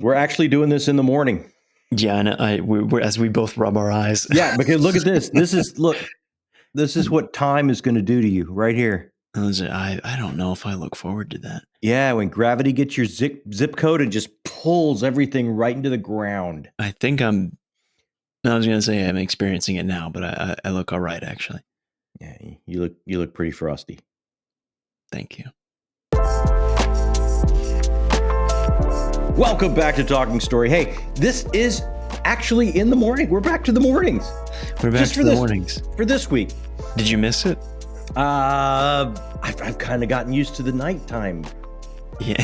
We're actually doing this in the morning. Yeah, and we're as we both rub our eyes. Yeah, because look at this. This is what time is going to do to you right here. I don't know if I look forward to that. Yeah, when gravity gets your zip code and just pulls everything right into the ground. I think I was going to say I'm experiencing it now, but I look all right, actually. Yeah, you look pretty frosty. Thank you. Welcome back to Talking Story. Hey, this is actually in the morning. We're back to the mornings. We're back to the mornings for this week. Did you miss it? I've kind of gotten used to the nighttime. Yeah,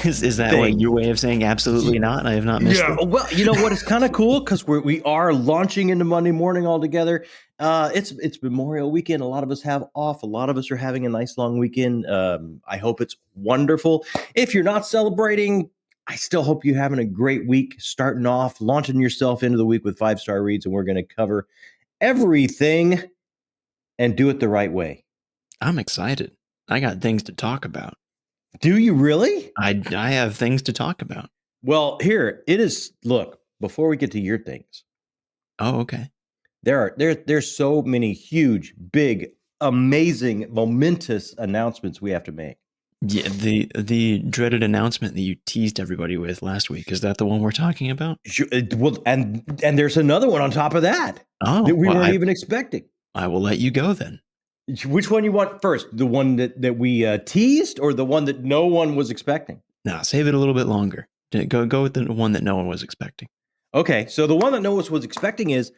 is that what your way of saying absolutely not? I have not missed it. Well, you know what? It's kind of cool because we are launching into Monday morning altogether. It's Memorial Weekend. A lot of us have off. A lot of us are having a nice long weekend. I hope it's wonderful. If you're not celebrating, I still hope you're having a great week. Starting off, launching yourself into the week with 5-star reads, and we're going to cover everything and do it the right way. I'm excited. I got things to talk about. Do you really? I have things to talk about. Well, here it is. Look, before we get to your things. Oh, okay. There's so many huge, big, amazing, momentous announcements we have to make. Yeah, the dreaded announcement that you teased everybody with last week, is that the one we're talking about? Sure, well, and there's another one on top of that that we weren't even expecting. I will let you go then. Which one you want first? The one that we teased, or the one that no one was expecting? No, save it a little bit longer. Go with the one that no one was expecting. Okay, so the one that no one was expecting is,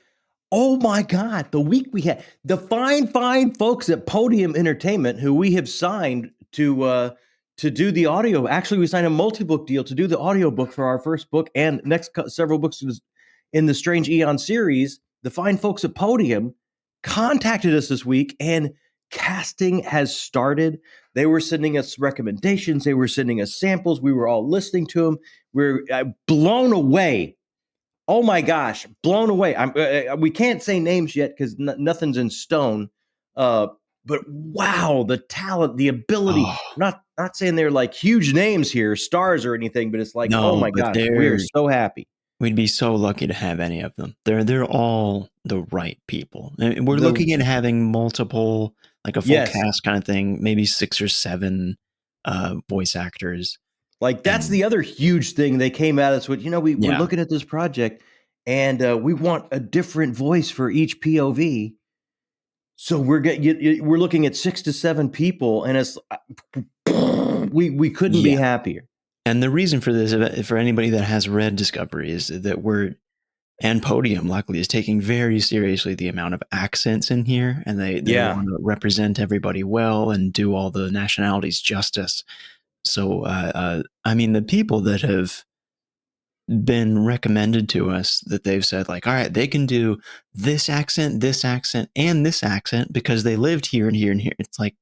oh my God, the week we had the fine folks at Podium Entertainment, who we have signed to do the audio. Actually, we signed a multi-book deal to do the audiobook for our first book and next several books in the Strange Eon series. The fine folks at Podium contacted us this week, and casting has started. They were sending us recommendations. They were sending us samples. We were all listening to them. We're blown away. Oh my gosh, blown away. We can't say names yet because nothing's in stone. But wow, the talent, the ability. Not saying they're like huge names here, stars or anything, but it's like, oh my gosh, we're so happy. We'd be so lucky to have any of them. They're all the right people. And we're looking at having multiple, like a full cast kind of thing, maybe 6 or 7 voice actors. Like that's the other huge thing they came at us with. We're looking at this project, and we want a different voice for each POV. So we're looking at 6 to 7 people, and it's we couldn't be happier. And the reason for this, for anybody that has read Discovery, is that and Podium, luckily, is taking very seriously the amount of accents in here, and they want to represent everybody well and do all the nationalities justice. So, I mean, the people that have been recommended to us, that they've said, like, all right, they can do this accent, and this accent because they lived here and here and here. It's like,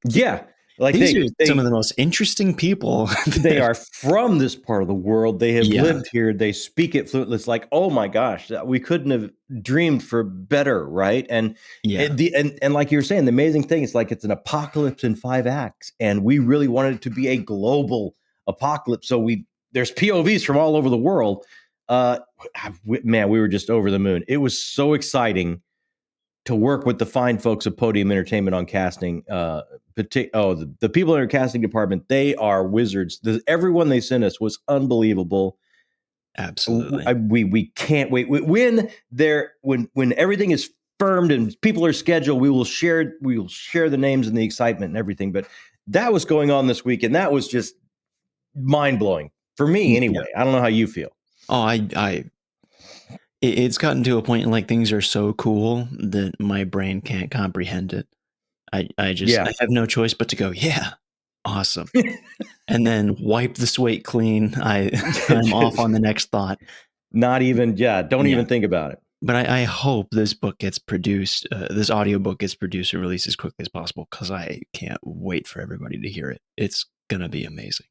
like these are some of the most interesting people. They are from this part of the world. They have lived here. They speak it fluently. It's like, oh my gosh, we couldn't have dreamed for better, right? And and like you were saying, the amazing thing is, like, it's an apocalypse in 5 acts, and we really wanted it to be a global apocalypse. So there's POVs from all over the world. Man, we were just over the moon. It was so exciting to work with the fine folks at Podium Entertainment on casting. The people in our casting department, they are wizards. Everyone they sent us was unbelievable. Absolutely. We can't wait. When everything is firmed and people are scheduled, we will share the names and the excitement and everything. But that was going on this week, and that was just mind-blowing for me anyway. I don't know how you feel. Oh, it's gotten to a point, like, things are so cool that my brain can't comprehend it. I have no choice but to go, yeah, awesome. And then wipe the slate clean. I'm off on the next thought. Not even, don't even think about it. But I hope this book gets produced, this audiobook gets produced and released as quickly as possible, because I can't wait for everybody to hear it. It's going to be amazing.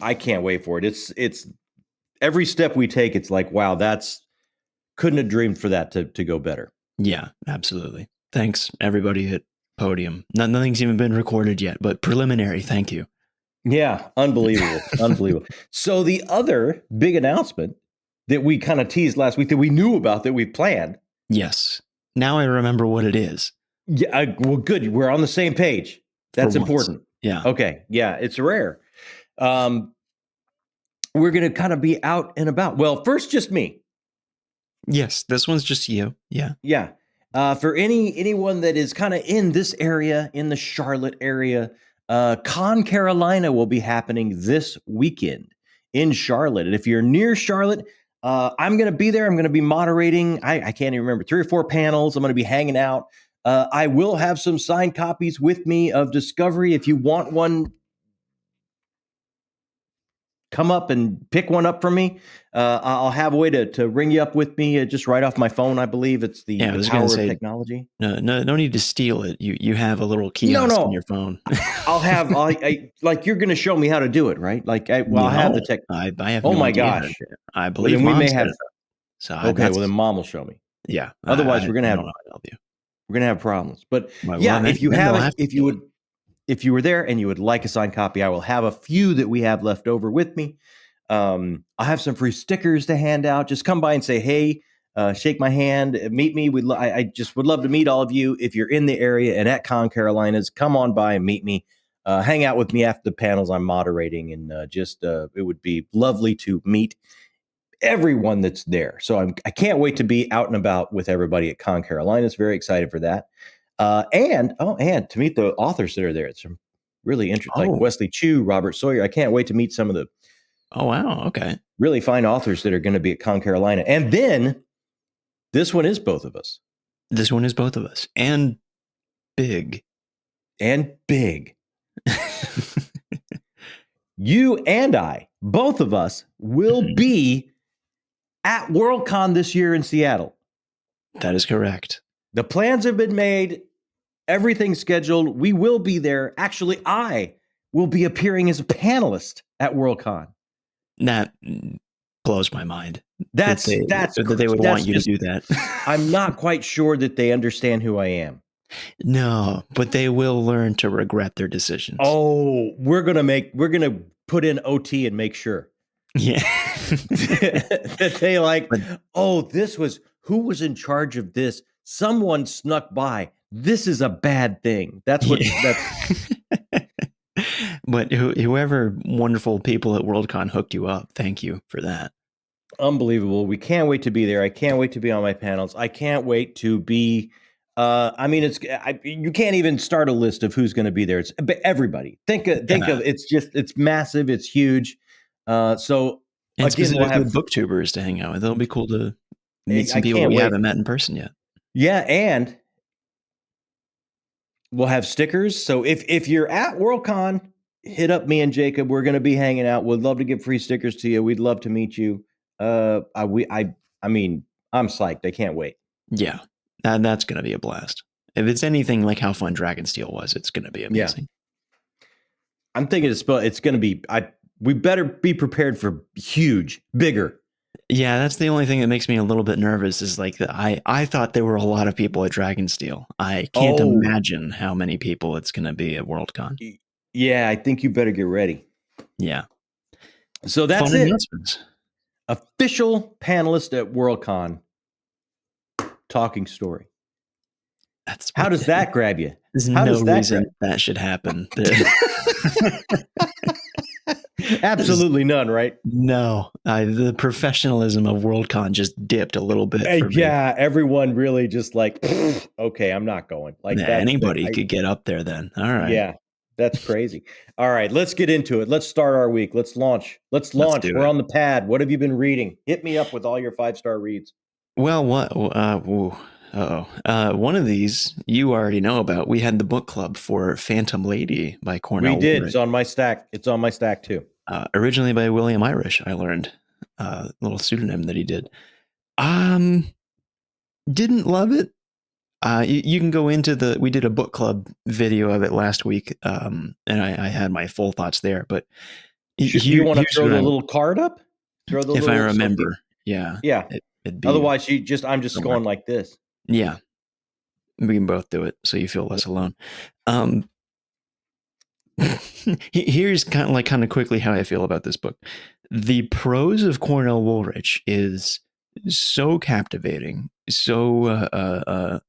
I can't wait for it. It's every step we take, it's like, wow, couldn't have dreamed for that to go better. Yeah, absolutely. Thanks, everybody at Podium. Nothing's even been recorded yet, but preliminary, thank you. Yeah, unbelievable. Unbelievable. So the other big announcement that we kind of teased last week that we knew about that we planned. Yes. Now I remember what it is. Yeah, well, good. We're on the same page. That's important. Yeah. Okay. Yeah, it's rare. We're going to kind of be out and about. Well, first, just me. Yes, this one's just you. Yeah. Yeah. For anyone that is kind of in this area, in the Charlotte area, Con Carolina will be happening this weekend in Charlotte. And if you're near Charlotte, I'm going to be there. I'm going to be moderating. I can't even remember, 3 or 4 panels. I'm going to be hanging out. I will have some signed copies with me of Discovery. If you want one, come up and pick one up from me. I'll have a way to ring you up with me just right off my phone. I believe it's the power of technology. No need to steal it. You have a little kiosk on your phone. I'll have like you're going to show me how to do it, right? Like I have the tech. I have. Oh no my idea gosh! I believe we may have. So okay, well then Mom will show me. Yeah. Otherwise, we're gonna have. We're gonna have problems. But yeah, if you have, if you were there and you would like a signed copy, I will have a few that we have left over with me. I'll have some free stickers to hand out. Just come by and say, hey, shake my hand, meet me. I just would love to meet all of you. If you're in the area and at Con Carolinas, come on by and meet me. Hang out with me after the panels I'm moderating. And it would be lovely to meet everyone that's there. So I can't wait to be out and about with everybody at Con Carolinas. Very excited for that. And to meet the authors that are there. It's really interesting, like Wesley Chu, Robert Sawyer. I can't wait to meet some of the okay, really fine authors that are going to be at Con Carolina. And then this one is both of us. This one is both of us, and big. You and I, both of us, will be at Worldcon this year in Seattle. That is correct. The plans have been made. Everything's scheduled. We will be there. Actually, I will be appearing as a panelist at Worldcon. That blows my mind. That they would want you to do that. I'm not quite sure that they understand who I am. No, but they will learn to regret their decisions. Oh, we're gonna put in OT and make sure. Yeah. that they who was in charge of this? Someone snuck by. This is a bad thing. That's what But whoever wonderful people at Worldcon hooked you up, thank you for that. Unbelievable. We can't wait to be there. I can't wait to be on my panels. I can't wait to be you can't even start a list of who's going to be there. It's everybody. Think of it's massive, it's huge. So and again, we'll have booktubers to hang out with. It'll be cool to meet some people we haven't met in person yet. Yeah, and we'll have stickers. So if you're at Worldcon, hit up me and Jacob. We're going to be hanging out. We'd love to give free stickers to you. We'd love to meet you. I mean, I'm psyched. I can't wait. Yeah, that's going to be a blast. If it's anything like how fun Dragonsteel was, it's going to be amazing. Yeah. I'm thinking it's going to be. We better be prepared for bigger. Yeah, that's the only thing that makes me a little bit nervous. Is like I thought there were a lot of people at Dragonsteel. I can't imagine how many people it's going to be at Worldcon. Yeah, I think you better get ready. Yeah. So that's it. Official panelist at Worldcon. Talking story. How does that grab you? There's no reason that should happen. Absolutely none, right? No, the professionalism of Worldcon just dipped a little bit. For me. Everyone really just like, okay, I'm not going. Like anybody could get up there then. All right. Yeah, that's crazy. All right, let's get into it. Let's start our week. Let's launch. We're on the pad. What have you been reading? Hit me up with all your 5-star reads. Well, what? One of these you already know about. We had the book club for Phantom Lady by Cornell. We did. It's on my stack. It's on my stack too. Originally by William Irish, I learned a little pseudonym that he did. Didn't love it. You can go into we did a book club video of it last week, and I had my full thoughts there. But you want to throw the little card up? If I remember, yeah. Otherwise, I'm just going like this. Yeah, we can both do it, so you feel less alone. Here's kind of quickly how I feel about this book. The prose of Cornell Woolrich is so captivating, so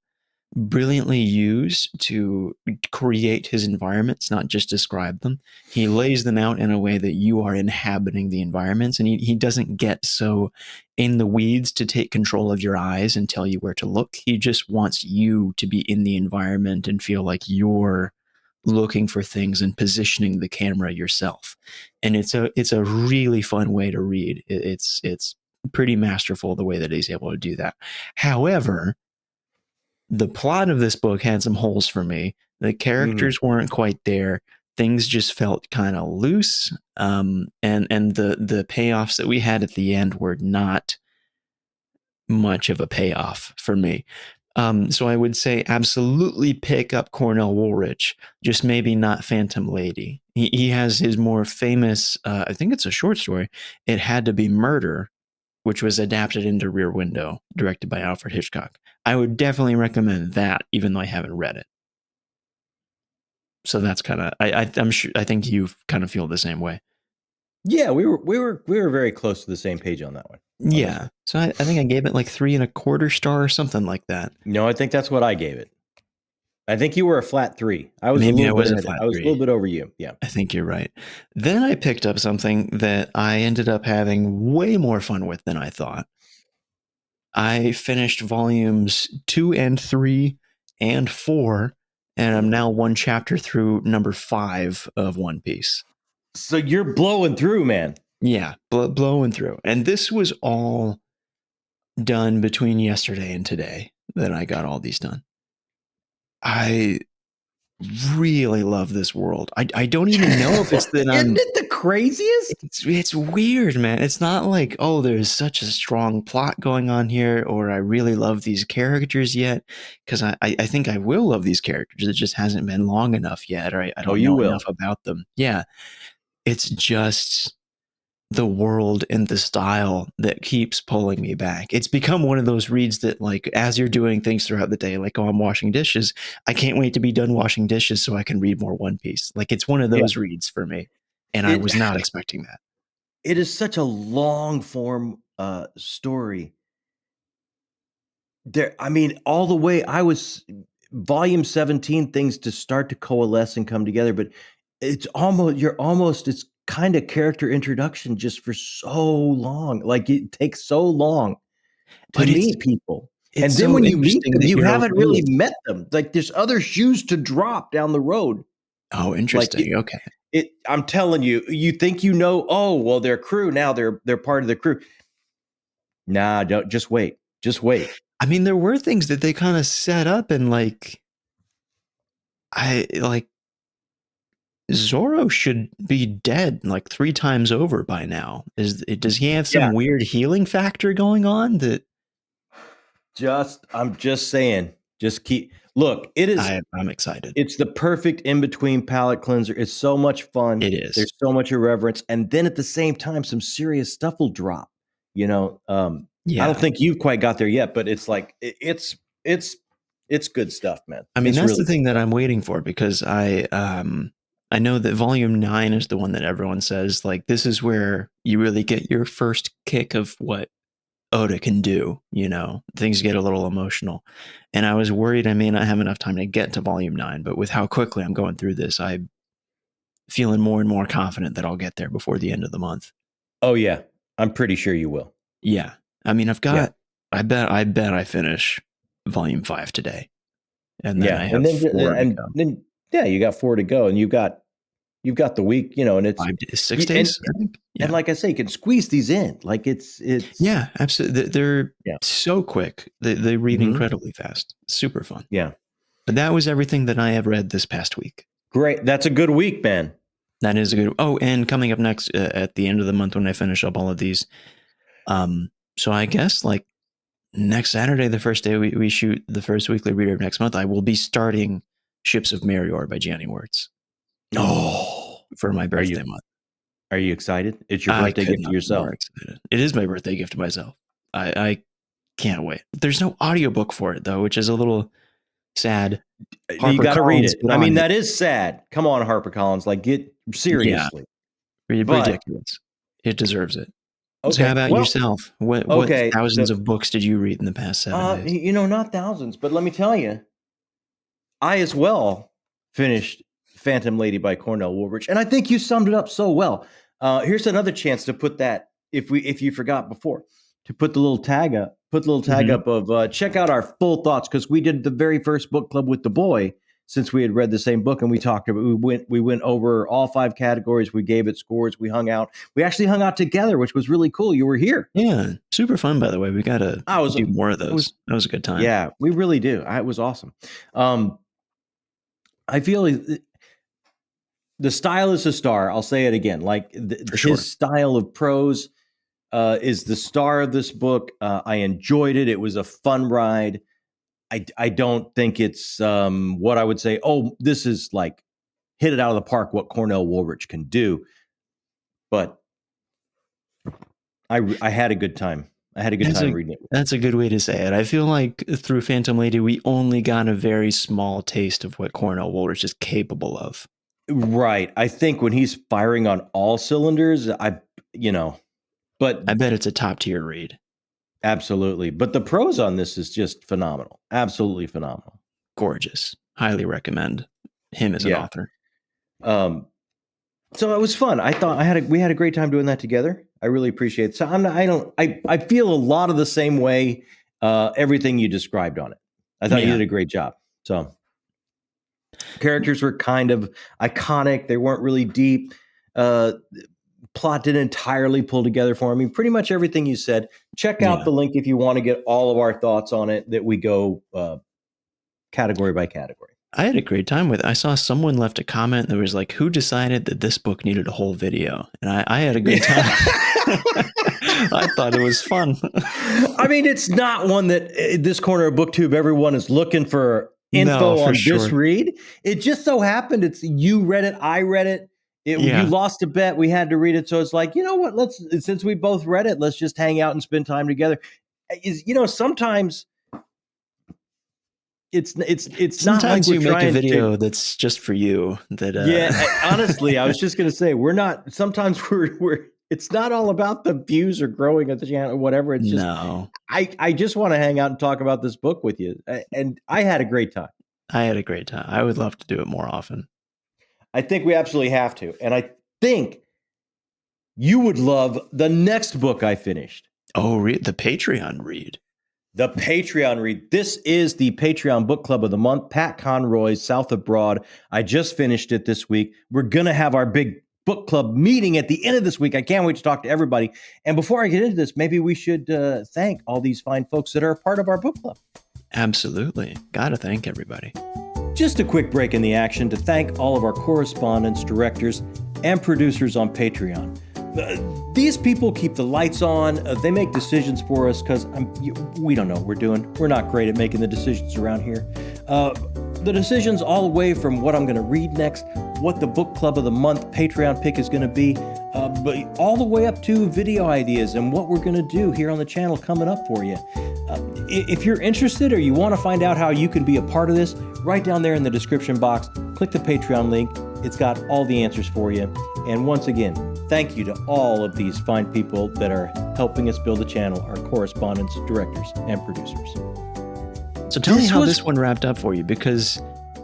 brilliantly used to create his environments, not just describe them. He lays them out in a way that you are inhabiting the environments, and he doesn't get so in the weeds to take control of your eyes and tell you where to look. He just wants you to be in the environment and feel like you're looking for things and positioning the camera yourself. And it's a really fun way to read. It's pretty masterful the way that he's able to do that. However, the plot of this book had some holes for me. The characters weren't quite there. Things just felt kind of loose. And the payoffs that we had at the end were not much of a payoff for me. So I would say absolutely pick up Cornell Woolrich, just maybe not Phantom Lady. He has his more famous, I think it's a short story, It Had to Be Murder, which was adapted into Rear Window, directed by Alfred Hitchcock. I would definitely recommend that, even though I haven't read it. So that's kind of, I'm sure, I think you kind of feel the same way. Yeah, we were very close to the same page on that one. Yeah. So I think I gave it like 3.25 stars or something like that. No, I think that's what I gave it. I think you were a flat 3. I was Maybe a I was little a bit flat I was a 3. little bit over you. Yeah. I think you're right. Then I picked up something that I ended up having way more fun with than I thought. I finished volumes 2 and 3 and 4, and I'm now one chapter through number 5 of One Piece. So you're blowing through, man. Yeah, blowing through. And this was all done between yesterday and today that I got all these done. I really love this world. I don't even know if it's that I'm... Isn't it the craziest? It's weird, man. It's not like, oh, there's such a strong plot going on here, or I really love these characters yet, because I think I will love these characters. It just hasn't been long enough yet, or I don't you know will. enough about them. Yeah, it's just the world and the style that keeps pulling me back. It's become one of those reads that, like, as you're doing things throughout the day, like, oh, I'm washing dishes, I can't wait to be done washing dishes so I can read more One Piece. Like, it's one of those reads for me, and I was not expecting that. It is such a long form story. There, I mean, all the way I was volume 17, things to start to coalesce and come together, but it's it's kind of character introduction just for so long. Like, it takes so long to But meet people. And it's then so when you meet interesting them, that you you're haven't okay really with... met them. Like, there's other shoes to drop down the road. Oh, Like, interesting. Okay. I'm telling you, you think you know, oh, well, they're crew now, they're part of the crew. Nah, don't, just wait. Just wait. I mean, there were things that they kind of set up, and like, Zoro should be dead like 3 times over by now. Does he have some weird healing factor going on that... I'm just saying, just keep, look, I'm excited. It's the perfect in-between palate cleanser. It's so much fun. It is. There's so much irreverence. And then at the same time, some serious stuff will drop, I don't think you've quite got there yet, but it's like, it's good stuff, man. I mean, it's that's really the thing that I'm waiting for, because I know that volume 9 is the one that everyone says, like, this is where you really get your first kick of what Oda can do. Things get a little emotional, and I was worried I may not have enough time to get to volume 9, but with how quickly I'm going through this, I'm feeling more and more confident that I'll get there before the end of the month. Oh yeah, I'm pretty sure you will. Yeah, I mean, I bet I finish volume 5 today, and then I have 4 to go. Then you got 4 to go, and you've got the week, and it's 6 days, I think. Yeah. And like I say, you can squeeze these in. Like, it's yeah, absolutely. They're so quick. They read incredibly fast. Super fun. Yeah. But that was everything that I have read this past week. Great. That's a good week, man. That is a good. Oh, and coming up next at the end of the month when I finish up all of these. So I guess like next Saturday, the first day we shoot the first weekly reader of next month, I will be starting Ships of Merior by Gianni Wirtz. Oh, for my birthday month. Are you excited? It's your birthday gift to yourself. It is my birthday gift to myself. I can't wait. There's no audiobook for it though, which is a little sad. You got to read HarperCollins, it. get I on mean, it. that is sad. Come on, HarperCollins. Like, get seriously. But Ridiculous. It deserves it. So okay, how about well, yourself? What okay. thousands of books did you read in the past 7 days? Not thousands, but let me tell you, I as well finished Phantom Lady by Cornell Woolrich, and I think you summed it up so well. Here's another chance to put that, if you forgot before, to put the little tag up. Put the little tag up of check out our full thoughts, because we did the very first book club with the boy, since we had read the same book, and we talked about we went over all 5 categories. We gave it scores. We hung out. We actually hung out together, which was really cool. You were here. Yeah, super fun, by the way. We got to do more of those. That was a good time. Yeah, we really do. It was awesome. I feel the style is a star. I'll say it again. Like his style of prose is the star of this book. I enjoyed it. It was a fun ride. I don't think it's what I would say, oh, this is like hit it out of the park, what Cornell Woolrich can do. But I had a good time. I had a good time reading it. That's a good way to say it. I feel like through Phantom Lady, we only got a very small taste of what Cornell Woolrich is capable of. Right. I think when he's firing on all cylinders, but I bet it's a top tier read. Absolutely. But the prose on this is just phenomenal. Absolutely phenomenal. Gorgeous. Highly recommend him as an author. So it was fun. I thought we had a great time doing that together. I really appreciate it. So I feel a lot of the same way, everything you described on it. I thought you did a great job. So characters were kind of iconic. They weren't really deep. Plot didn't entirely pull together for me. Pretty much everything you said. Check out the link if you want to get all of our thoughts on it, that we go category by category. I had a great time with it. I saw someone left a comment that was like, who decided that this book needed a whole video? And I had a good time. I thought it was fun. I mean, it's not one that this corner of BookTube, everyone is looking for info on this read. It just so happened it's you read it, I read it. You lost a bet, we had to read it. So it's like, you know what, since we both read it, let's just hang out and spend time together. Sometimes it's sometimes not like you make a video that's just for you. Honestly, I was just going to say, sometimes we're it's not all about the views or growing at the channel or whatever. It's just, I just want to hang out and talk about this book with you. And I had a great time. I had a great time. I would love to do it more often. I think we absolutely have to. And I think you would love the next book I finished. Oh, the Patreon read. The Patreon read. This is the Patreon book club of the month. Pat Conroy's South of Broad. I just finished it this week. We're going to have our big book club meeting at the end of this week. I can't wait to talk to everybody. And before I get into this, maybe we should thank all these fine folks that are a part of our book club. Absolutely. Got to thank everybody. Just a quick break in the action to thank all of our correspondents, directors, and producers on Patreon. These people keep the lights on. They make decisions for us because we don't know what we're doing. We're not great at making the decisions around here. The decisions all the way from what I'm going to read next, what the book club of the month Patreon pick is going to be, but all the way up to video ideas and what we're going to do here on the channel coming up for you. If you're interested or you want to find out how you can be a part of this, right down there in the description box, click the Patreon link. It's got all the answers for you. And once again, thank you to all of these fine people that are helping us build the channel, our correspondents, directors, and producers. So tell me how this one wrapped up for you, because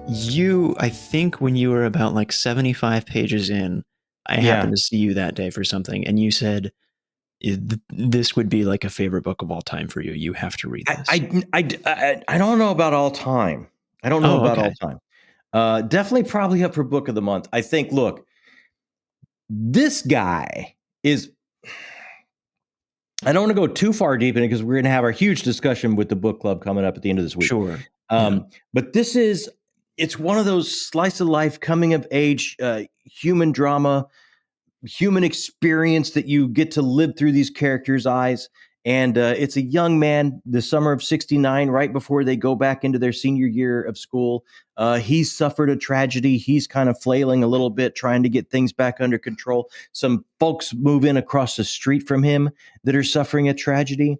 I think when you were about like 75 pages in, I happened to see you that day for something, and you said this would be like a favorite book of all time for you. You have to read this. I don't know about all time. I don't know about all time. Definitely probably up for book of the month. I think, look, this guy is, I don't want to go too far deep in it because we're going to have our huge discussion with the book club coming up at the end of this week. Sure. But it's one of those slice of life, coming of age, human drama, human experience that you get to live through these characters' eyes. And it's a young man, the summer of '69, right before they go back into their senior year of school. He's suffered a tragedy. He's kind of flailing a little bit, trying to get things back under control. Some folks move in across the street from him that are suffering a tragedy.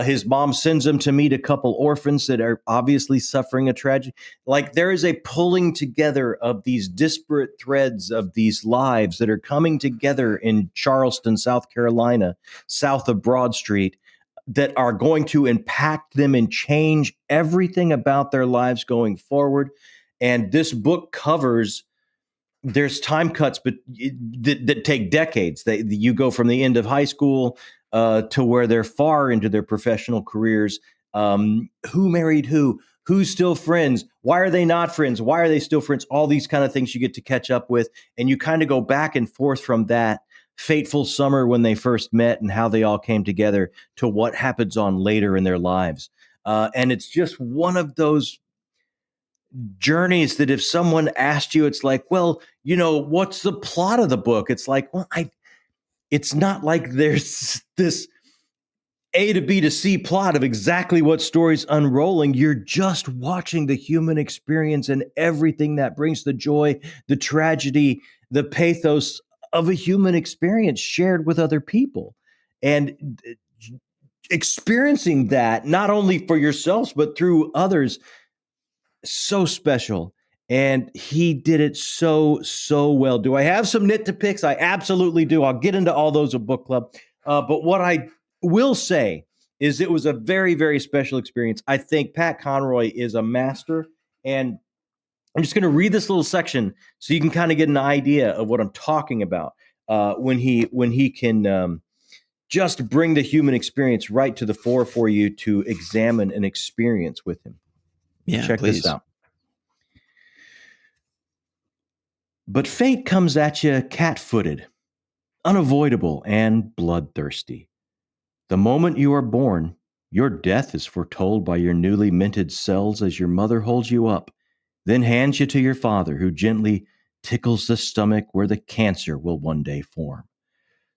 His mom sends him to meet a couple orphans that are obviously suffering a tragedy. Like, there is a pulling together of these disparate threads of these lives that are coming together in Charleston, South Carolina, south of Broad Street, that are going to impact them and change everything about their lives going forward. And this book covers, there's time cuts, but that take decades. You go from the end of high school to where they're far into their professional careers. Who married who? Who's still friends? Why are they not friends? Why are they still friends? All these kind of things you get to catch up with. And you kind of go back and forth from that fateful summer when they first met and how they all came together to what happens on later in their lives. And it's just one of those journeys that if someone asked you, it's like, well, what's the plot of the book? It's like, well, it's not like there's this A to B to C plot of exactly what story's unrolling. You're just watching the human experience and everything that brings the joy, the tragedy, the pathos of a human experience shared with other people. And experiencing that, not only for yourselves, but through others, so special. And he did it so well. Do I have some nitpicks? I absolutely do. I'll get into all those at book club. But what I will say is it was a very, very special experience. I think Pat Conroy is a master. And I'm just going to read this little section so you can kind of get an idea of what I'm talking about when he can just bring the human experience right to the fore for you to examine and experience with him. Yeah, check please. this out. But fate comes at you cat-footed, unavoidable and bloodthirsty. The moment you are born, your death is foretold by your newly minted cells as your mother holds you up, then hands you to your father, who gently tickles the stomach where the cancer will one day form,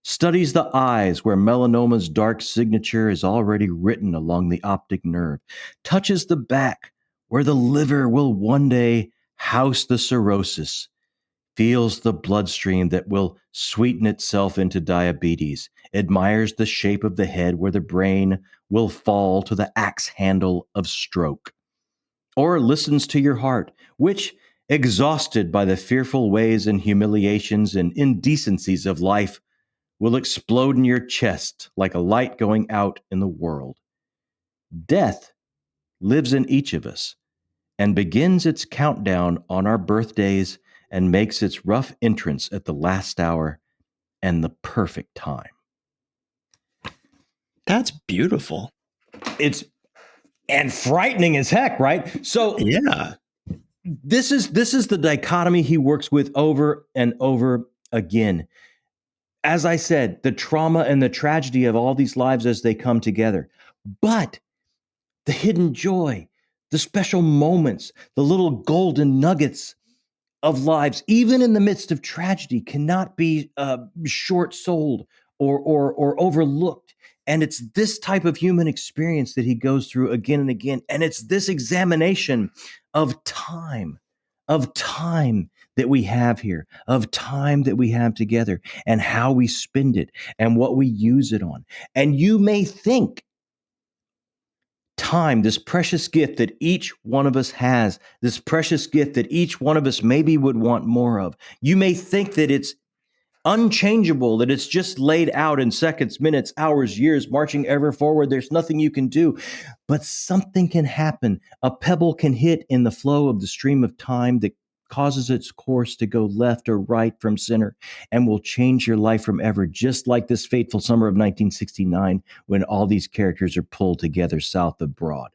studies the eyes where melanoma's dark signature is already written along the optic nerve, touches the back where the liver will one day house the cirrhosis, feels the bloodstream that will sweeten itself into diabetes, admires the shape of the head where the brain will fall to the axe handle of stroke, or listens to your heart, which, exhausted by the fearful ways and humiliations and indecencies of life, will explode in your chest like a light going out in the world. Death lives in each of us and begins its countdown on our birthdays and makes its rough entrance at the last hour and the perfect time. That's beautiful. It's and frightening as heck, right? So yeah, this is the dichotomy he works with over and over again. As I said, the trauma and the tragedy of all these lives as they come together, but the hidden joy, the special moments, the little golden nuggets of lives, even in the midst of tragedy, cannot be short-sold or overlooked. And it's this type of human experience that he goes through again and again. And it's this examination of time that we have here, of time that we have together, and how we spend it and what we use it on. And you may think time, this precious gift that each one of us has, this precious gift that each one of us maybe would want more of. You may think that it's unchangeable, that it's just laid out in seconds, minutes, hours, years, marching ever forward. There's nothing you can do. But something can happen. A pebble can hit in the flow of the stream of time that causes its course to go left or right from center and will change your life from ever, just like this fateful summer of 1969 when all these characters are pulled together south of Broad.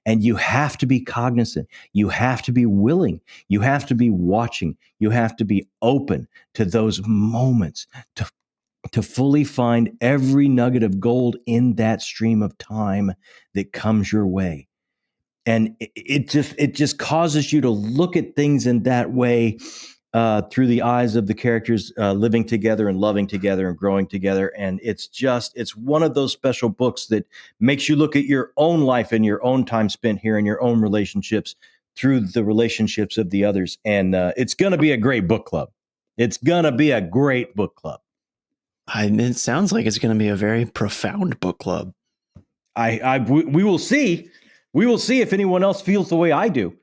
And you have to be cognizant. You have to be willing. You have to be watching. You have to be open to those moments to fully find every nugget of gold in that stream of time that comes your way. And it just causes you to look at things in that way through the eyes of the characters living together and loving together and growing together. And it's one of those special books that makes you look at your own life and your own time spent here and your own relationships through the relationships of the others. And it's going to be a great book club. It's going to be a great book club. It sounds like it's going to be a very profound book club. We will see. We will see if anyone else feels the way I do.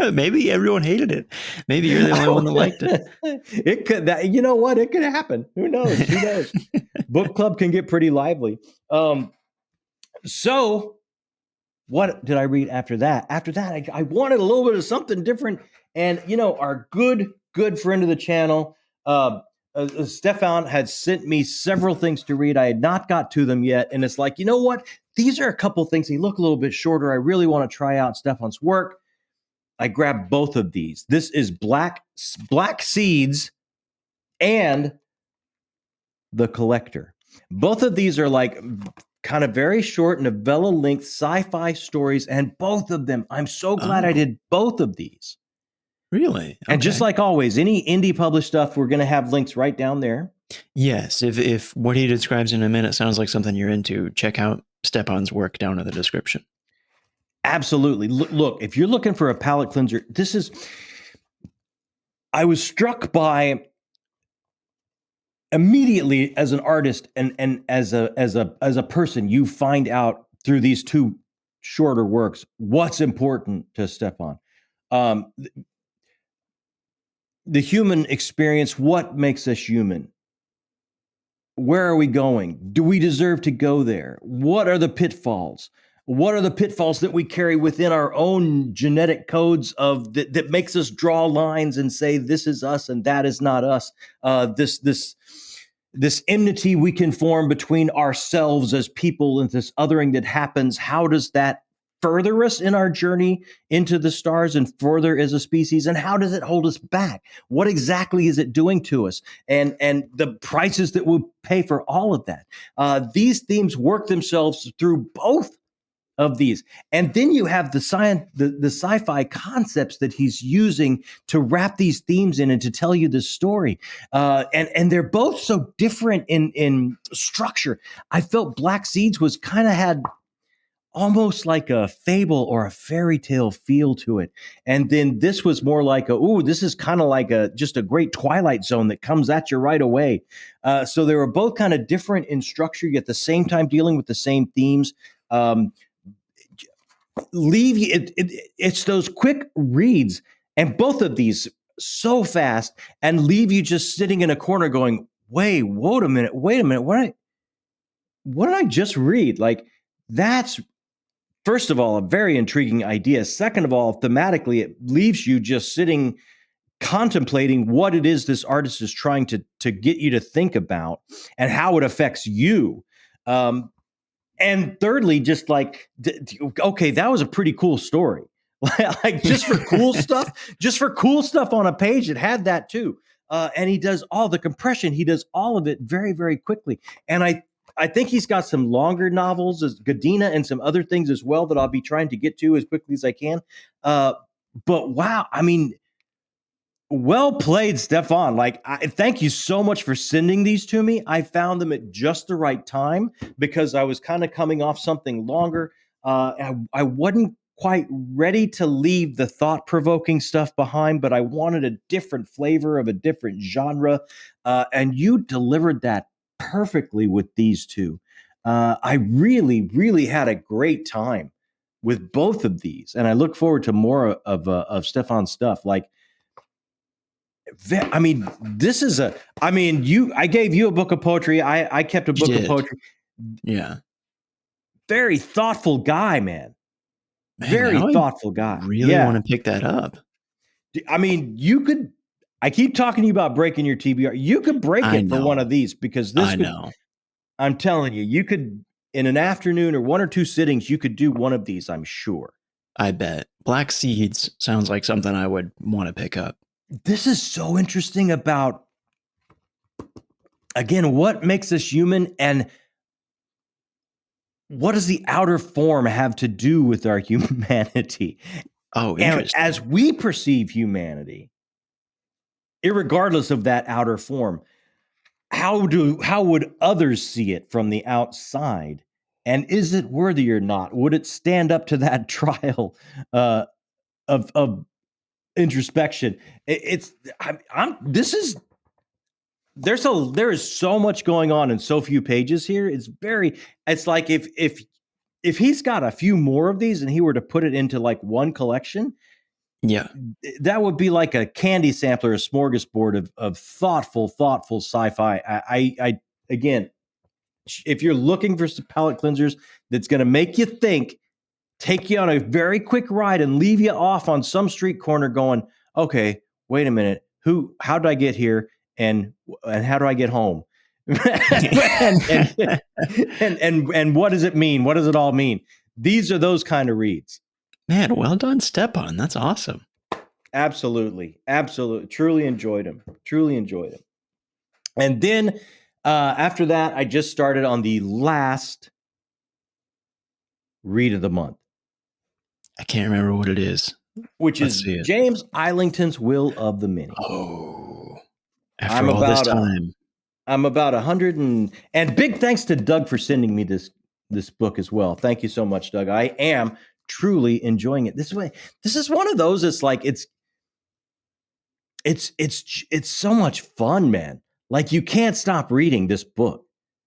Maybe everyone hated it. Maybe you're the only one that liked it. It could. You know what? It could happen. Who knows? Who knows? Book club can get pretty lively. So, what did I read after that? After that, I wanted a little bit of something different. And our good friend of the channel, Stefan, had sent me several things to read. I had not got to them yet, and it's like, you know what? These are a couple things. They look a little bit shorter. I really want to try out Stefan's work. I grabbed both of these. This is Black Seeds and The Collector. Both of these are like kind of very short novella-length sci-fi stories, and both of them, I'm so glad I did both of these. Really? Okay. And just like always, any indie published stuff, we're going to have links right down there. Yes, if what he describes in a minute sounds like something you're into, check out Stefan's work down in the description. Absolutely. Look, if you're looking for a palate cleanser, I was struck by immediately as an artist and as a person, you find out through these two shorter works what's important to Stefan. The human experience, what makes us human? Where are we going? Do we deserve to go there? What are the pitfalls? What are the pitfalls that we carry within our own genetic codes that makes us draw lines and say this is us and that is not us? This enmity we can form between ourselves as people and this othering that happens. How does that further us in our journey into the stars and further as a species? And how does it hold us back? What exactly is it doing to us? And the prices that we'll pay for all of that. These themes work themselves through both of these. And then you have the sci-fi concepts that he's using to wrap these themes in and to tell you this story. And they're both so different in structure. I felt Black Seeds was kind of had almost like a fable or a fairy tale feel to it. And then this was more like this is kind of like just a great Twilight Zone that comes at you right away. So they were both kind of different in structure, yet at the same time dealing with the same themes. It's those quick reads, and both of these so fast, and leave you just sitting in a corner going, wait a minute. What did I just read? Like, that's, first of all, a very intriguing idea. Second of all, thematically, it leaves you just sitting contemplating what it is this artist is trying to get you to think about and how it affects you. And thirdly, just like, okay, that was a pretty cool story. Like just for cool stuff on a page, it had that too. And he does all the compression. He does all of it very, very quickly. And I think he's got some longer novels as Gadina and some other things as well that I'll be trying to get to as quickly as I can. But wow, I mean, well played, Stefan. Like, thank you so much for sending these to me. I found them at just the right time because I was kind of coming off something longer. I wasn't quite ready to leave the thought-provoking stuff behind, but I wanted a different flavor of a different genre. And you delivered that perfectly with these two. I really, really had a great time with both of these. And I look forward to more of Stefan's stuff. Like, I mean, I gave you a book of poetry. I kept a book of poetry. Yeah. Very thoughtful guy, man. Very thoughtful guy. Really want to pick that up. I mean, I keep talking to you about breaking your TBR. You could break it for one of these because I'm telling you, you could, in an afternoon or one or two sittings, you could do one of these, I'm sure. I bet. Black Seeds sounds like something I would want to pick up. This is so interesting about, again, what makes us human and what does the outer form have to do with our humanity? Oh, interesting. And as we perceive humanity, irregardless of that outer form, how would others see it from the outside? And is it worthy or not? Would it stand up to that trial of introspection? There is so much going on in so few pages here. It's like if he's got a few more of these and he were to put it into like one collection, yeah, that would be like a candy sampler, a smorgasbord of thoughtful sci-fi. I again, if you're looking for some palate cleansers that's going to make you think, take you on a very quick ride and leave you off on some street corner going, okay, wait a minute, how did I get here, and how do I get home? and what does it mean? What does it all mean? These are those kind of reads. Man, well done, Stepan. That's awesome. Absolutely. Truly enjoyed him. And then after that, I just started on the last read of the month. I can't remember what it is. Which is James Islington's Will of the Many. Oh, after all this time. I'm about 100 and big thanks to Doug for sending me this book as well. Thank you so much, Doug. I am truly enjoying it. This is one of those. It's like it's so much fun, man. Like you can't stop reading this book.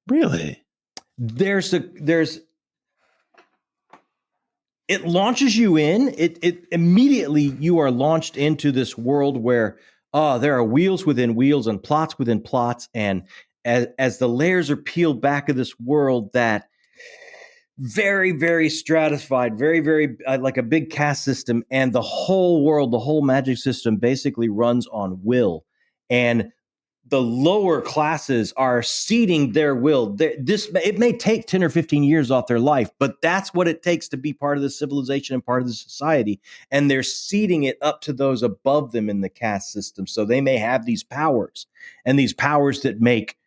Really? It launches you in. It immediately you are launched into this world where there are wheels within wheels and plots within plots, and as the layers are peeled back of this world, that very, very stratified, very, very like a big caste system, and the whole world, the whole magic system basically runs on will, and the lower classes are seeding their will. It may take 10 or 15 years off their life, but that's what it takes to be part of the civilization and part of the society. And they're seeding it up to those above them in the caste system. So they may have these powers, and these powers that make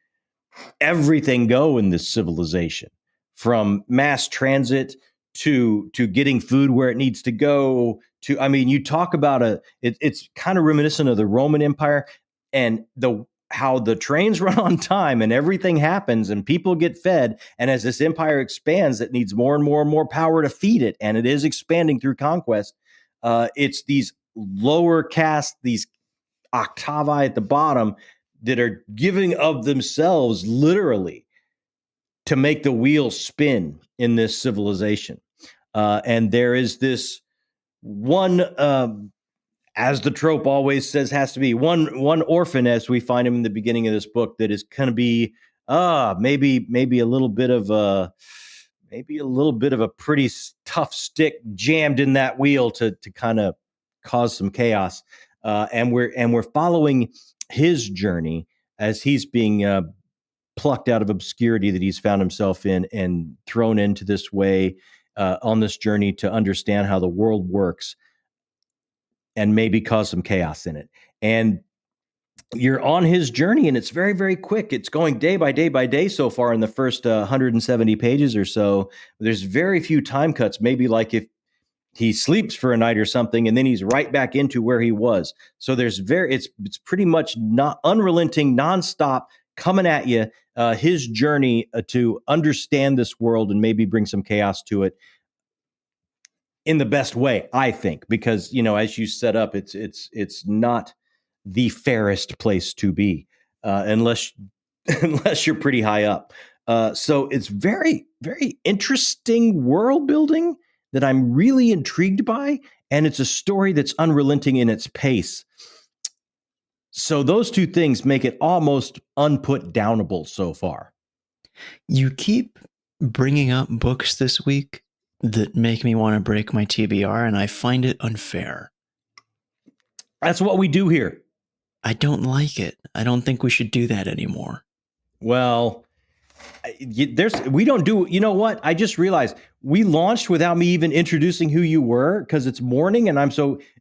everything go in this civilization, from mass transit to getting food where it needs to go to, I mean, you talk about it's kind of reminiscent of the Roman Empire and how the trains run on time and everything happens and people get fed. And as this empire expands, it needs more and more and more power to feed it. And it is expanding through conquest. It's these lower caste, these octavi at the bottom that are giving of themselves literally to make the wheel spin in this civilization. And there is this one, as the trope always says, has to be one orphan, as we find him in the beginning of this book, that is going to be maybe a little bit of a pretty tough stick jammed in that wheel to kind of cause some chaos. And we're following his journey as he's being plucked out of obscurity that he's found himself in and thrown into this way on this journey to understand how the world works and maybe cause some chaos in it. And you're on his journey, and it's very, very quick. It's going day by day by day so far in the first 170 pages or so. There's very few time cuts, maybe like if he sleeps for a night or something, and then he's right back into where he was. So it's pretty much not unrelenting, nonstop, coming at you, his journey to understand this world and maybe bring some chaos to it in the best way, I think, because, as you set up, it's not the fairest place to be unless you're pretty high up. So it's very, very interesting world building that I'm really intrigued by, and it's a story that's unrelenting in its pace. So those two things make it almost unput-downable so far. You keep bringing up books this week that make me want to break my TBR, and I find it unfair. That's what we do here. I don't like it. I don't think we should do that anymore. Well, we don't do, you know what? I just realized we launched without me even introducing who you were, because it's morning and I'm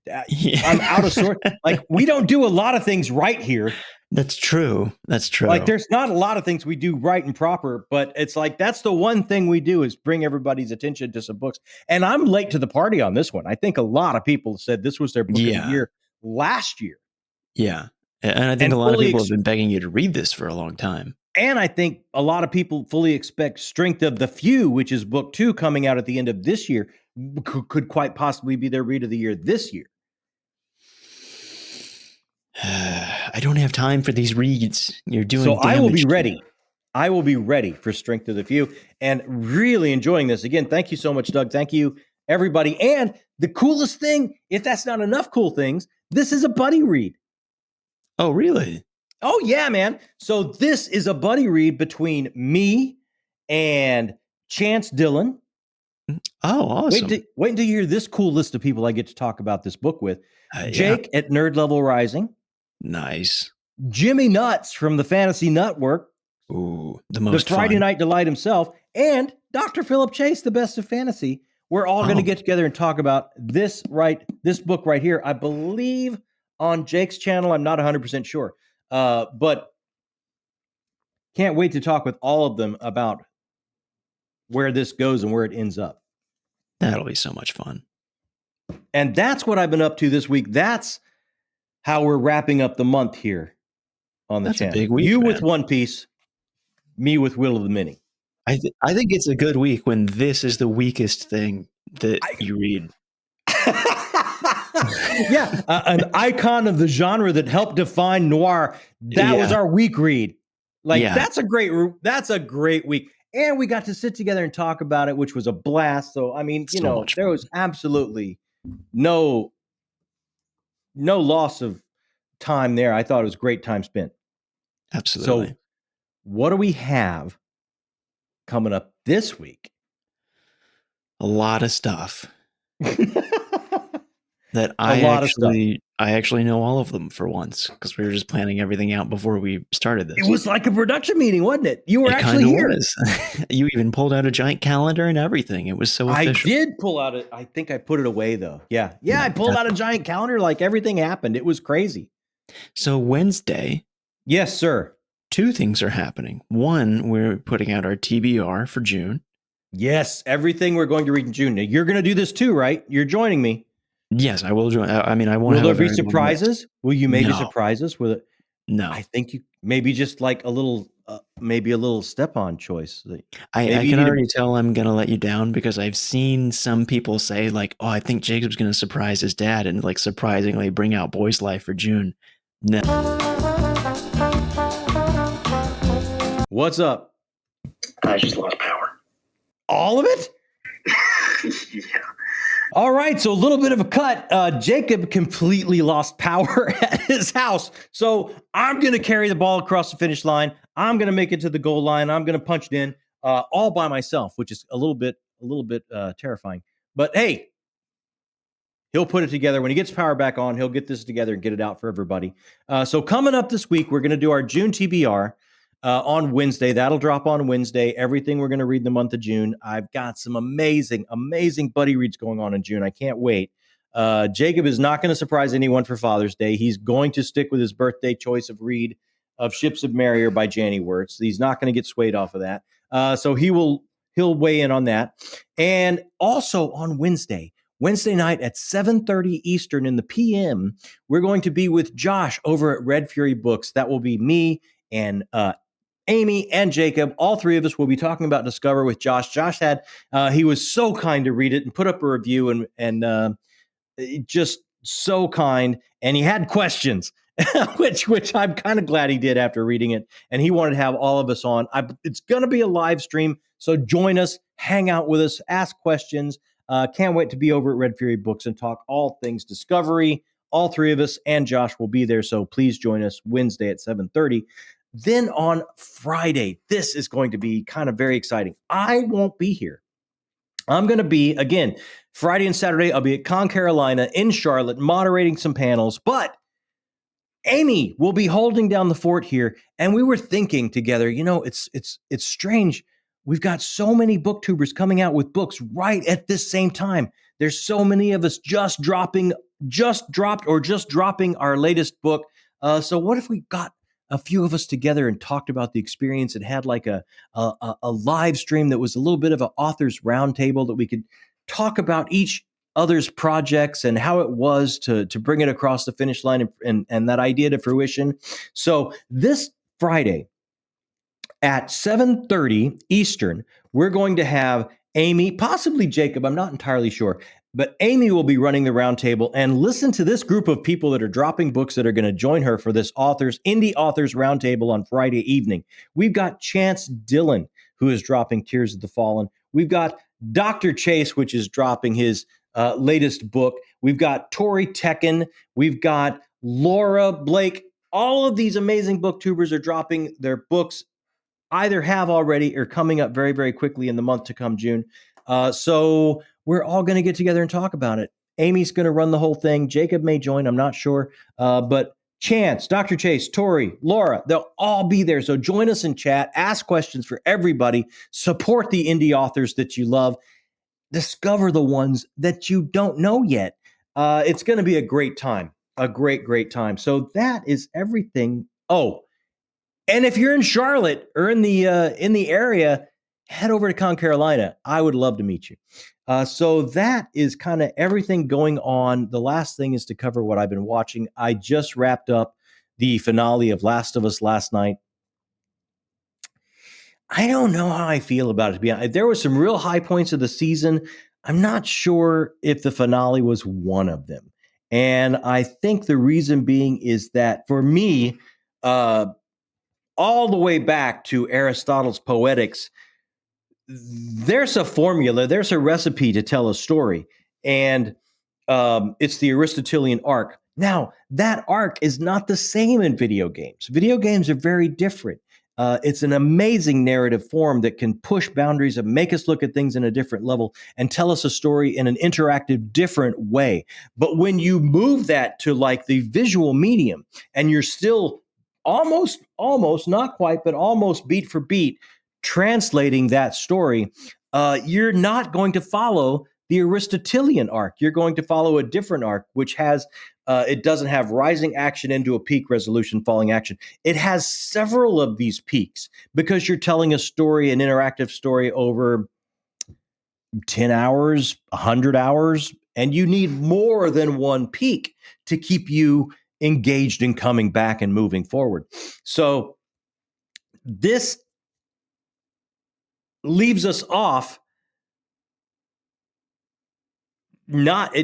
out of sorts. Like, we don't do a lot of things right here. That's true. Like, there's not a lot of things we do right and proper, but it's like, that's the one thing we do, is bring everybody's attention to some books. And I'm late to the party on this one. I think a lot of people said this was their book of the year last year. Yeah. And I think a lot of people have been begging you to read this for a long time. And I think a lot of people fully expect Strength of the Few, which is book 2 coming out at the end of this year, could quite possibly be their read of the year this year. I don't have time for these reads. You're doing so I will be damage to ready. me. I will be ready for Strength of the Few and really enjoying this. Again, thank you so much, Doug. Thank you, everybody. And the coolest thing, if that's not enough cool things, this is a buddy read. Oh, really? Oh, yeah, man. So this is a buddy read between me and Chance Dillon. Oh, awesome. Wait until you hear this cool list of people I get to talk about this book with. Jake at Nerd Level Rising. Nice. Jimmy Nuts from the Fantasy Network. Ooh, the Friday fun. Night Delight himself. And Dr. Philip Chase, the Best of Fantasy. We're all going to get together and talk about this book right here. I believe on Jake's channel. I'm not 100% sure. But can't wait to talk with all of them about where this goes and where it ends up. That'll be so much fun. And that's what I've been up to this week. That's how we're wrapping up the month here on the channel. A big week, you man. with One Piece, me with Will of the Mini. I think it's a good week when this is the weakest thing that you read. Yeah, an icon of the genre that helped define noir. That was our week read. That's a great week. And we got to sit together and talk about it, which was a blast. So, I mean, there was absolutely no loss of time there. I thought it was great time spent. Absolutely. So, what do we have coming up this week? A lot of stuff. That I actually know all of them for once, because we were just planning everything out before we started this. It was like a production meeting, wasn't it? You were actually here. Was. You even pulled out a giant calendar and everything. It was so official. I did pull out it. I think I put it away though. Yeah, I pulled out a giant calendar. Like everything happened. It was crazy. So Wednesday. Yes, sir. 2 things are happening. One, we're putting out our TBR for June. Yes, everything we're going to read in June. Now, you're going to do this too, right? You're joining me. Yes, I will join. I mean, I won't. Will there be surprises? Will you maybe surprise us with it? No, I think you maybe just like a little, maybe a little step-on choice. I can already tell I'm gonna let you down, because I've seen some people say like, "Oh, I think Jacob's gonna surprise his dad and like surprisingly bring out Boy's Life for June." No. What's up? I just lost power. All of it? Yeah. All right, so a little bit of a cut. Jacob completely lost power at his house. So I'm going to carry the ball across the finish line. I'm going to make it to the goal line. I'm going to punch it in all by myself, which is a little bit terrifying. But hey, he'll put it together. When he gets power back on, he'll get this together and get it out for everybody. So coming up this week, we're going to do our June TBR. On Wednesday. That'll drop on Wednesday. Everything we're going to read in the month of June. I've got some amazing buddy reads going on in June. I can't wait. Jacob is not going to surprise anyone for Father's Day. He's going to stick with his birthday choice of read of Ships of Marrier by Janny Wirtz. He's not going to get swayed off of that. So he'll weigh in on that. And also on Wednesday night at 7:30 Eastern in the PM, we're going to be with Josh over at Red Fury Books. That will be me and Amy and Jacob. All 3 of us will be talking about Discover with Josh. Josh he was so kind to read it and put up a review and just so kind. And he had questions, which I'm kind of glad he did after reading it. And he wanted to have all of us on. It's going to be a live stream. So join us, hang out with us, ask questions. Can't wait to be over at Red Fury Books and talk all things Discovery. All 3 of us and Josh will be there. So please join us Wednesday at 7:30. Then on Friday, this is going to be kind of very exciting. I won't be here. I'm going to be, again, Friday and Saturday, I'll be at Con Carolina in Charlotte, moderating some panels, but Amy will be holding down the fort here. And we were thinking together, it's strange. We've got so many booktubers coming out with books right at this same time. There's so many of us just dropping our latest book. So what if we got a few of us together and talked about the experience and had like a live stream that was a little bit of an author's roundtable that we could talk about each other's projects and how it was to bring it across the finish line and that idea to fruition. So this Friday, at 7:30 Eastern, we're going to have Amy, possibly Jacob, I'm not entirely sure, but Amy will be running the roundtable, and listen to this group of people that are dropping books that are going to join her for this indie authors roundtable on Friday evening. We've got Chance Dillon, who is dropping Tears of the Fallen. We've got Dr. Chase, which is dropping his latest book. We've got Tori Tekken. We've got Laura Blake. All of these amazing booktubers are dropping their books, either have already or coming up very, very quickly in the month to come, June. So we're all going to get together and talk about it. Amy's going to run the whole thing. Jacob may join, I'm not sure. But Chance, Dr. Chase, Tori, Laura, they'll all be there. So join us in chat, ask questions for everybody, support the indie authors that you love, discover the ones that you don't know yet. It's going to be a great time, a great, great time. So that is everything. Oh, and if you're in Charlotte or in the area, head over to Con Carolina. I would love to meet you. So that is kind of everything going on. The last thing is to cover what I've been watching. I just wrapped up the finale of Last of Us last night. I don't know how I feel about it, to be honest. There were some real high points of the season. I'm not sure if the finale was one of them. And I think the reason being is that for me, all the way back to Aristotle's Poetics, there's a formula, there's a recipe to tell a story. And it's the Aristotelian arc. Now, that arc is not the same in video games. Video games are very different. It's an amazing narrative form that can push boundaries and make us look at things in a different level and tell us a story in an interactive, different way. But when you move that to like the visual medium and you're still almost, not quite, but almost beat for beat translating that story, you're not going to follow the Aristotelian arc. You're going to follow a different arc, which has it doesn't have rising action into a peak, resolution, falling action. It has several of these peaks because you're telling a story, an interactive story over 10 hours, 100 hours, and you need more than one peak to keep you engaged and coming back and moving forward. So this leaves us off not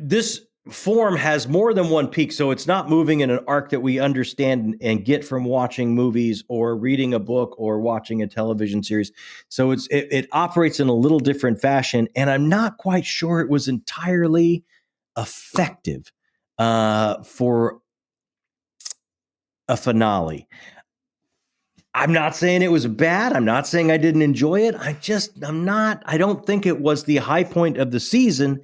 this form has more than one peak, so it's not moving in an arc that we understand and get from watching movies or reading a book or watching a television series. So it operates in a little different fashion, and I'm not quite sure it was entirely effective for a finale. I'm not saying it was bad. I'm not saying I didn't enjoy it. I don't think it was the high point of the season.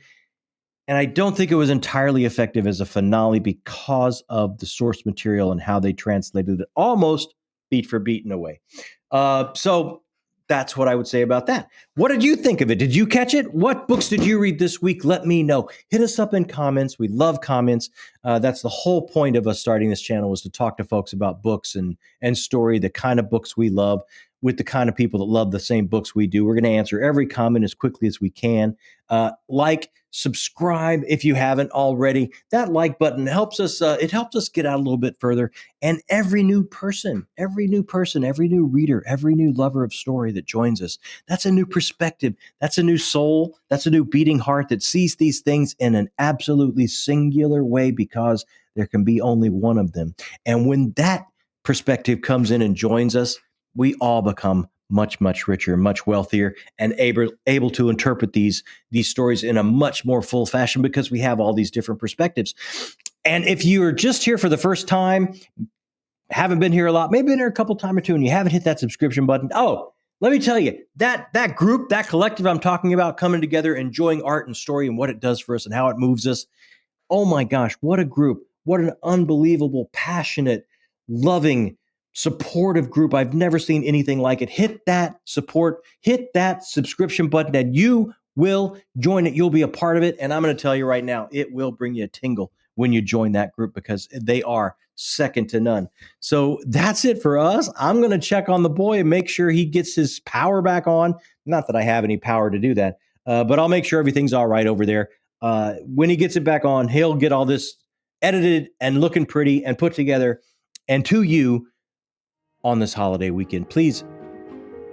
And I don't think it was entirely effective as a finale because of the source material and how they translated it almost beat for beat in a way. So that's what I would say about that. What did you think of it? Did you catch it? What books did you read this week? Let me know. Hit us up in comments. We love comments. That's the whole point of us starting this channel, was to talk to folks about books and story, the kind of books we love, with the kind of people that love the same books we do. We're going to answer every comment as quickly as we can. Like, subscribe if you haven't already. That like button helps us. It helps us get out a little bit further. And every new person, every new reader, every new lover of story that joins us, that's a new perspective. That's a new soul. That's a new beating heart that sees these things in an absolutely singular way, because there can be only one of them. And when that perspective comes in and joins us, we all become much, much richer, much wealthier, and able to interpret these stories in a much more full fashion, because we have all these different perspectives. And if you're just here for the first time, haven't been here a lot, maybe been here a couple times or two, and you haven't hit that subscription button, let me tell you, that group, that collective I'm talking about, coming together, enjoying art and story and what it does for us and how it moves us. Oh my gosh, what a group. What an unbelievable, passionate, loving, supportive group. I've never seen anything like it. Hit that support, hit that subscription button, and you will join it. You'll be a part of it. And I'm going to tell you right now, it will bring you a tingle when you join that group, because they are second to none. So that's it for us. I'm going to check on the boy and make sure he gets his power back on. Not that I have any power to do that, but I'll make sure everything's all right over there. When he gets it back on, he'll get all this edited and looking pretty and put together, and to you on this holiday weekend. Please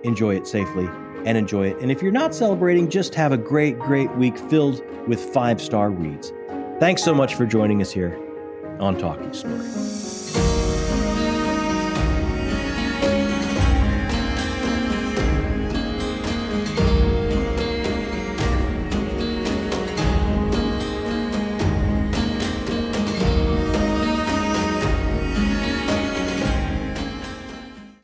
enjoy it safely and enjoy it. And if you're not celebrating, just have a great, great week filled with 5-star reads. Thanks so much for joining us here on Talking Story.